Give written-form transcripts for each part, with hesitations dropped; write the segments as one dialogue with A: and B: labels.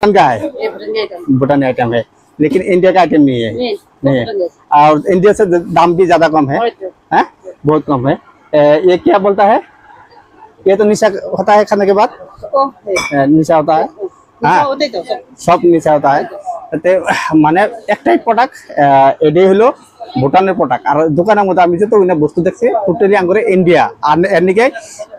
A: भूटान का है,
B: ये भूटान का आइटम
A: भूटानी आइटम है, लेकिन इंडिया का आइटम नहीं है। नहीं है।
B: भूटान
A: और इंडिया से दाम भी ज्यादा कम है, हैं? बहुत कम है। ये क्या बोलता है? ये तो निशा होता है खाने के बाद, निशा होता है। हाँ, सब নিচে হতা হয় তাতে মানে একটাই প্রোডাক্ট এডি হলো ভুটানের প্রোডাক্ট আর দোকানের মধ্যে আমি যত ওইনা বস্তু দেখছি টোটালি আঙ্গুরে ইন্ডিয়া আর এর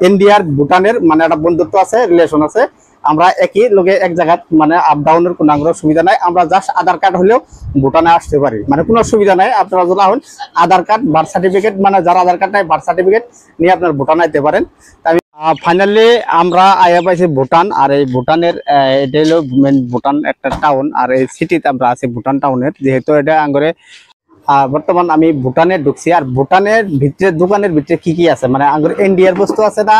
A: ইন্ডিয়ার ভুটানের মানে একটা বন্ধুত্ব আছে, রিলেশন আছে। আমরা একই লগে এক জায়গা মানে আপ ডাউনের কোনো আঙ্গুর সুবিধা নাই, আমরা জাস্ট আধার কার্ড হলেও ভুটানে আসতে পারি, মানে কোনো সুবিধা নাই। আপনারা যদি হন আধার কার্ড বার্থ সার্টিফিকেট, মানে যারা আধার কার্ড নাই বার্থ সার্টিফিকেট নিয়ে আপনার ভুটানে যেতে পারেন। ফাইনালি আমরা আয়া পাইছি ভুটান, আর এই ভুটানের এটা হলো মেন ভুটান একটা টাউন, আর এই সিটিতে আমরা আছি ভুটান টাউনের, যেহেতু এটা আঙ্গরে বর্তমান আমি ভুটানে ঢুকছি। আর ভুটানের ভিতরে দোকানের ভিতরে কি কি আছে, মানে আঙ্গুর ইন্ডিয়ার বস্তু আছে না,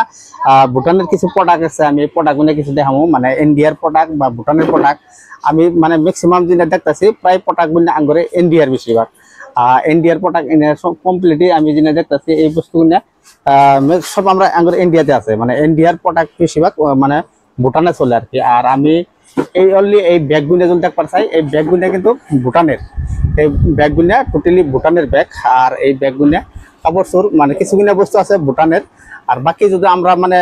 A: ভুটানের কিছু প্রোডাক্ট আছে। আমি প্রোডাক্টগুলো কিছু দেখাবো, মানে ইন্ডিয়ার প্রোডাক্ট বা ভুটানের প্রোডাক্ট আমি মানে ম্যাক্সিমাম যেটা দেখতেছি প্রায় প্রোডাক্টগুলো আঙ্গুরে ইন্ডিয়ার বেশিরভাগ। ইন্ডিয়ার প্রোডাক্ট কমপ্লিটলি আমি যেটা দেখতেছি এই বস্তুগুলো সব আমরা আঙ্গুর ইন্ডিয়াতে আছে, মানে ইন্ডিয়ার প্রোডাক্ট বেশিরভাগ মানে ভুটানে চলে আর কি। আর আমি এই অনলি এই ব্যাগগুলো যদি দেখতে পারছি, এই ব্যাগগুলো কিন্তু ভুটানের, এই ব্যাগগুলো টোটালি ভুটানের ব্যাগ। আর এই ব্যাগগুলো কাপড় চোর মানে কিছুগুলো বস্তু আছে ভুটানের, আর বাকি যদি আমরা মানে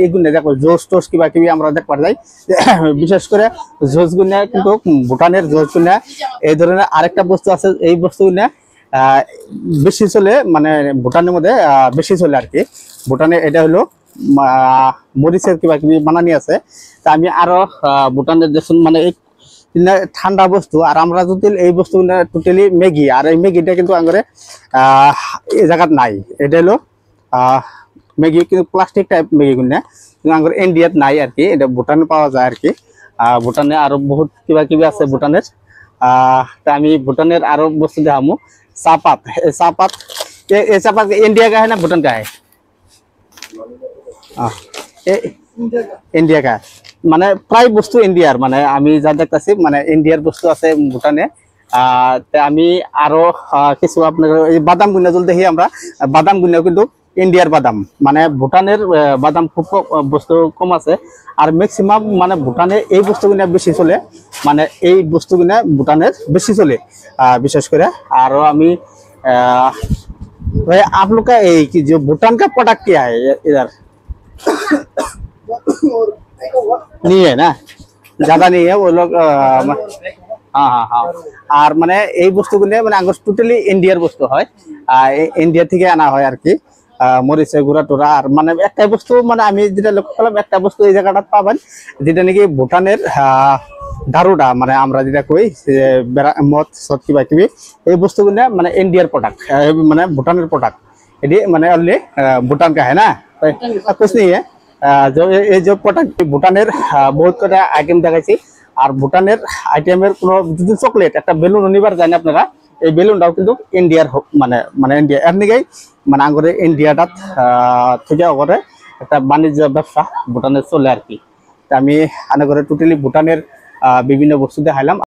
A: এইগুলো দেখো জোস টোস কিবা কিবি আমরা দেখতে যাই, বিশেষ করে জোসগুলো কিন্তু ভুটানের জোসগুলো। এই ধরনের আরেকটা বস্তু আছে, এই বস্তুগুলো বেশি চলে, মানে ভুটানের মধ্যে বেশি চলে আর কি। ভুটানে এটা হলো মরিচের কিবা কিবি বানানি আছে। তা আমি আরো ভুটানের দেখুন মানে এই ঠান্ডা বস্তু, আর আমরা যদি এই বস্তুগুলো টোটালি ম্যাগি, আর এই ম্যাগিটা কিন্তু আঙ্গরে এই জায়গাত নাই। এটা হলো ম্যাগি কিন্তু প্লাস্টিক টাইপ ম্যাগিগুলো, কিন্তু আঙ্গরে ইন্ডিয়াত নাই আর কি, এটা ভুটানে পাওয়া যায় আর কি। ভুটানে আরো বহুত কিবা কিবি আছে ভুটানের। তা আমি ভুটানের আরো বস্তু দেখামু। চাপাত, চাপাত ये चापात इंडिया का है ना भूटान का है? इंडिया का মানে প্রায় বস্তু ইন্ডিয়ার, মানে আমি যা দেখতেছি মানে ইন্ডিয়ার বস্তু আছে ভুটানে। আমি আরো কিছু আপনার এই বাদাম গুনা যদি দেখি, আমরা বাদাম গুনা কিন্তু ইন্ডিয়ার বাদাম, মানে ভুটানের বাদাম খুব বস্তু কম আছে। আর ম্যাক্সিমাম মানে ভুটানে এই বস্তুগুলো বেশি চলে, মানে এই বস্তুগুলো ভুটানের বেশি চলে বিশেষ করে। আরো আমি भाई आप लोग का कि जो भूटान का प्रोडक्ट क्या है इधर? नहीं है ना, ज्यादा नहीं है वो लोग। हाँ हाँ हाँ। আর মানে এই বস্তুগুলো মানে আঙ্গুর টোটালি ইন্ডিয়ার বস্তু হয়, ইন্ডিয়া থেকে আনা হয় আর কি। মরিচে গুঁড়া টোড়া, আর মানে একটা বস্তু মানে আমি যেটা লক্ষ্য করলাম, একটা বস্তু এই জায়গাটা পাবেন যেটা নাকি ভুটানের দারুডা, মানে আমরা যেটা কই মদ সদ কিবা কিবি, এই বস্তুগুলো মানে ইন্ডিয়ার প্রোডাক্ট, মানে ভুটানের প্রোডাক্ট। এটি মানে অনলি ভুটান কা है ना, कुछ नहीं है। जो ये जो प्रोडक्ट ভুটানের বহুত কটা আইটেম দেখাইছি। আর ভুটানের আইটেমের কোনো যদি চকলেট একটা বেলুন নিবার জানেন আপনারা, এই বেলুনটাও কিন্তু ইন্ডিয়ার মানে মানে ইন্ডিয়া এর নিকেই মানে আঙ্গুরে ইন্ডিয়াটাত থেকে ওপরে একটা বাণিজ্য ব্যবসা ভুটানে চলে আর কি। আমি আনা করে টোটালি ভুটানের বিভিন্ন বস্তু দেখাইলাম।